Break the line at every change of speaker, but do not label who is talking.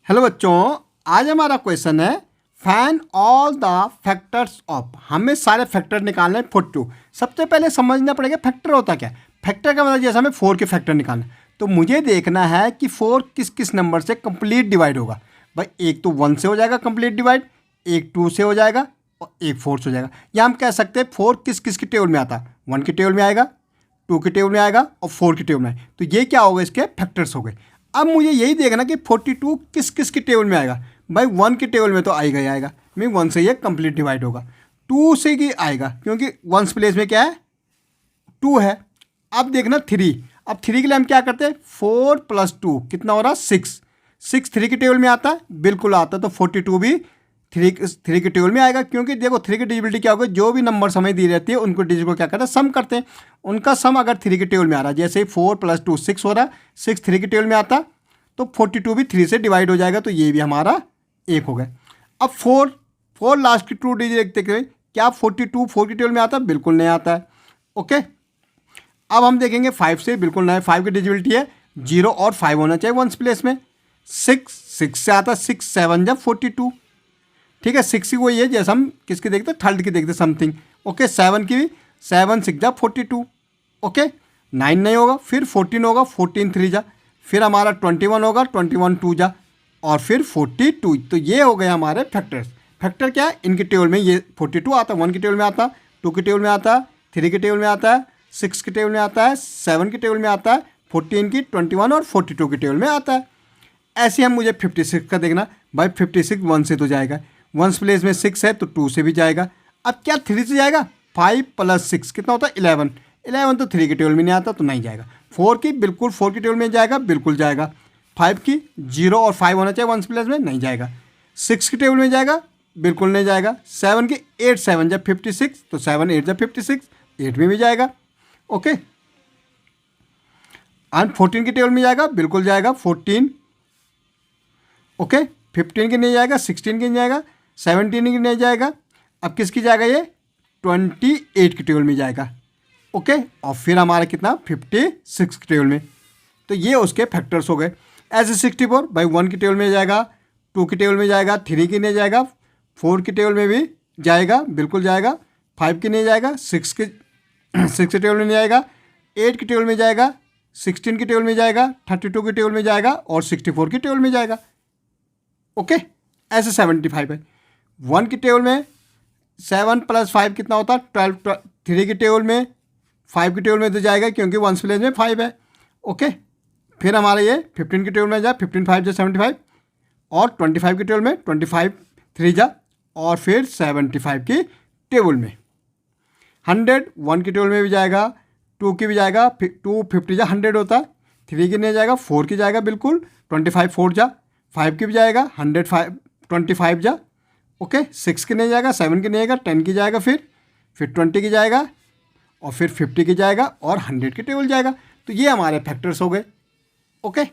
Hello बच्चों, आज हमारा क्वेश्चन है find all the factors of. हमें सारे फैक्टर निकालने हैं 42। सबसे पहले समझना पड़ेगा फैक्टर होता क्या। फैक्टर का मतलब जैसे हमें 4 के फैक्टर निकालना, तो मुझे देखना है कि 4 किस किस नंबर से कंप्लीट डिवाइड होगा। भाई एक तो 1 से हो जाएगा कंप्लीट डिवाइड, एक 2 से हो जाएगा और एक 4 से हो जाएगा। या हम कह सकते हैं 4 किस किस की टेबल में आता है, 1 की टेबल में आएगा, 2 की टेबल में आएगा और 4 की टेबल में आएगा। तो ये क्या होगा, इसके फैक्टर्स हो गए। अब मुझे यही देखना कि 42 किस किस की टेबल में आएगा। भाई 1 की टेबल में तो आएगा ही आएगा, मीन 1 से ये कंप्लीट डिवाइड होगा। 2 से ही आएगा क्योंकि 1 प्लेस में क्या है 2 है। अब देखना 3। अब 3 के लिए हम क्या करते हैं 4 + 2 कितना हो रहा 6। 6 3 की टेबल में आता है, बिल्कुल आता है। तो 42 भी 3 की टेबल में आएगा क्योंकि देखो 3 की डिजिबिलिटी क्या होगा, जो भी नंबर हमें दी रहती है उनको डिजिट को क्या करते हैं सम करते हैं। उनका सम अगर 3 की टेबल में आ रहा है, जैसे 4 + 2 6 हो रहा है, 6 3 की टेबल में आता तो 42 भी 3 से डिवाइड हो जाएगा। तो ये भी हमारा 1 हो गया। अब 4 लास्ट की 2 डिजिट देखते हैं, क्या 42 4 की टेबल में आता है, बिल्कुल नहीं आता है। ओके, अब हम देखेंगे 5 से, बिल्कुल नहीं। 5 की डिजिबिलिटी है 0 और 5 होना चाहिए 1 प्लेस में। 6 से आता है, 6 7 जब 42। ठीक है, 6 की वही है जैसे हम किसकी देखते हैं, थर्ड की देखते समथिंग। ओके, 7 की भी 7 6 जा 42। ओके, 9 नहीं होगा, फिर 14 होगा, 14 3 जा, फिर हमारा 21 होगा, 21 2 जा, और फिर 42। तो ये हो गए हमारे फैक्टर्स। फैक्टर क्या है, इनकी टेबल में ये 42 आता है, 1 की टेबल में आता है, 2 की टेबल में आता है, 3 की टेबल में आता है, 6 की टेबल में आता है, 7 की टेबल में आता है, 14 की, 21 और 42 की टेबल में आता है। ऐसे हम मुझे 56 का देखना। भाई 56 1 से तो जाएगा, 1 प्लेस में 6 है तो 2 से भी जाएगा। अब क्या 3 से जाएगा, 5 + 6 कितना होता है 11। 11 तो 3 की टेबल में नहीं आता तो नहीं जाएगा। 4 की बिल्कुल 4 की टेबल में जाएगा, बिल्कुल जाएगा। 5 की 0 और 5 होना चाहिए 1 प्लेस में, नहीं जाएगा। 6 की टेबल में जाएगा, बिल्कुल नहीं जाएगा। 7 की 8 7 जब 56, तो 7 8 जब 56, 8 में भी जाएगा। ओके, एंड 14 की टेबल में जाएगा, बिल्कुल जाएगा 14। ओके, 15 की नहीं जाएगा, 16 की नहीं जाएगा, 17 की नहीं जाएगा। अब किसकी जाएगा, ये 28 की टेबल में जाएगा। ओके, और फिर हमारा कितना 56 की टेबल में। तो ये उसके फैक्टर्स हो गए। ऐसे 64 भाई 1 की टेबल में जाएगा, 2 की टेबल में जाएगा, 3 की नहीं जाएगा, 4 की टेबल में भी जाएगा, बिल्कुल जाएगा। 5 की नहीं जाएगा, 6 की टेबल में नहीं जाएगा, 8 की टेबल में जाएगा, 16 की टेबल में जाएगा, 32 की टेबल में जाएगा और 64 की टेबल में जाएगा। ओके, ऐसे 75 है। 1 की टेबल में 7 + 5 कितना होता है 12। 3 की टेबल में 5 की टेबल में तो जाएगा क्योंकि 1 प्लेस में 5 है। ओके, फिर हमारा ये 15 की टेबल में जा, 15 5 जा 75, और 25 की टेबल में 25 3 जा, और फिर 75 की टेबल में। 100 1 की टेबल में भी जाएगा, 2 की भी जाएगा, 2 50 जा 100 होता है। 3 की नहीं जाएगा, 4 की जाएगा बिल्कुल, 25 4 जा, 5 की भी जाएगा 100 5 25 जा। ओके, 6 की नहीं जाएगा, 7 की नहीं जाएगा, 10 की जाएगा, फिर 20 की जाएगा, और फिर 50 की जाएगा और 100 की टेबल जाएगा। तो ये हमारे फैक्टर्स हो गए। ओके।